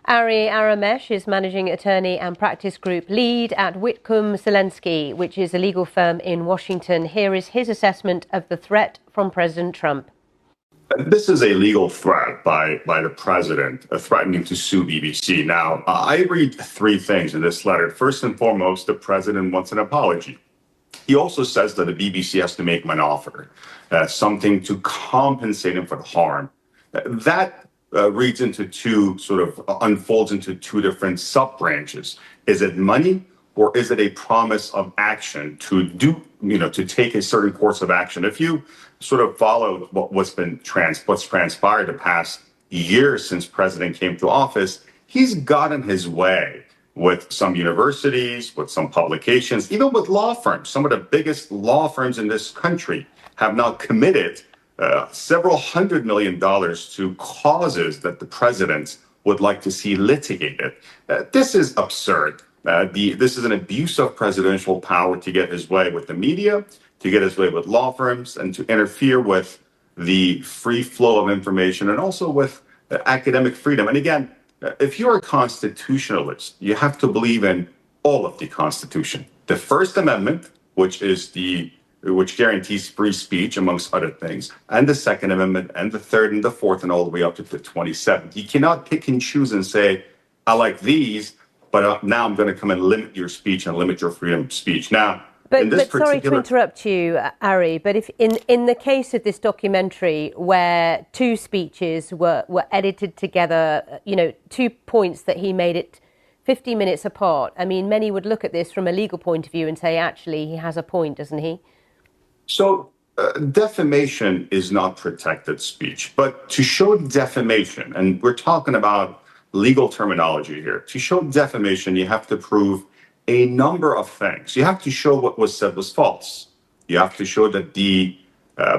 Ari Aramesh is managing attorney and practice group lead at Whitcomb Zelensky, which is a legal firm in Washington. Here is his assessment of the threat from President Trump. This is a legal threat by the president threatening to sue BBC. Now, I read three things in this letter. First and foremost, the president wants an apology. He also says that the BBC has to make him an offer, something to compensate him for the harm. That reads into unfolds into two different sub-branches. Is it money, or is it a promise of action to take a certain course of action? If you sort of followed what's transpired the past year since president came to office, he's gotten his way with some universities, with some publications, even with law firms. Some of the biggest law firms in this country have now committed several $100 million to causes that the president would like to see litigated. This is absurd. This is an abuse of presidential power to get his way with the media, to get his way with law firms, and to interfere with the free flow of information and also with academic freedom. And again, if you're a constitutionalist, you have to believe in all of the Constitution. The First Amendment, which guarantees free speech, amongst other things, and the Second Amendment, and the Third, and the Fourth, and all the way up to the 27th. You cannot pick and choose and say, I like these, but now I'm going to come and limit your speech and limit your freedom of speech. Now, But sorry to interrupt you, Ari, but if in the case of this documentary where two speeches were edited together, 2 points that he made it 50 minutes apart, I mean, many would look at this from a legal point of view and say, actually, he has a point, doesn't he? So defamation is not protected speech, but to show defamation, and we're talking about legal terminology here, to show defamation, you have to prove a number of things. You have to show what was said was false. You have to show that the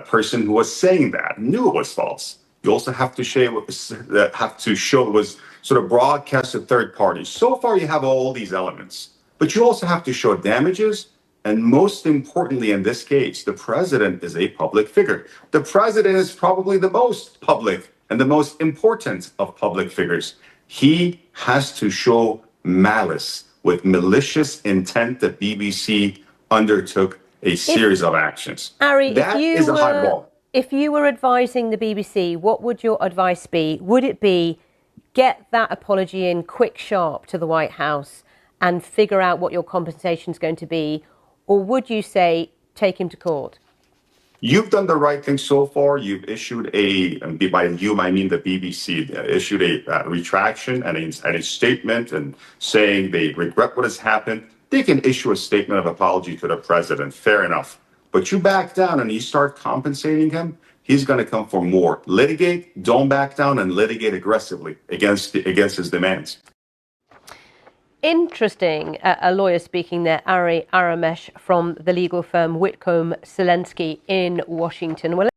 person who was saying that knew it was false. You also have to show it was sort of broadcast to third parties. So far, you have all these elements, but you also have to show damages. And most importantly, in this case, the president is a public figure. The president is probably the most public and the most important of public figures. He has to show malice with malicious intent that BBC undertook a series of actions. Ari, that is a high ball. If you were advising the BBC, what would your advice be? Would it be get that apology in quick, sharp to the White House and figure out what your compensation is going to be? Or would you say take him to court? You've done the right thing so far. You've issued by you, I mean the BBC, issued a retraction and a statement and saying they regret what has happened. They can issue a statement of apology to the president. Fair enough. But you back down and you start compensating him, he's going to come for more. Litigate, don't back down, and litigate aggressively against his demands. Interesting. A lawyer speaking there, Ari Aramesh from the legal firm Whitcomb Zelensky in Washington. Well,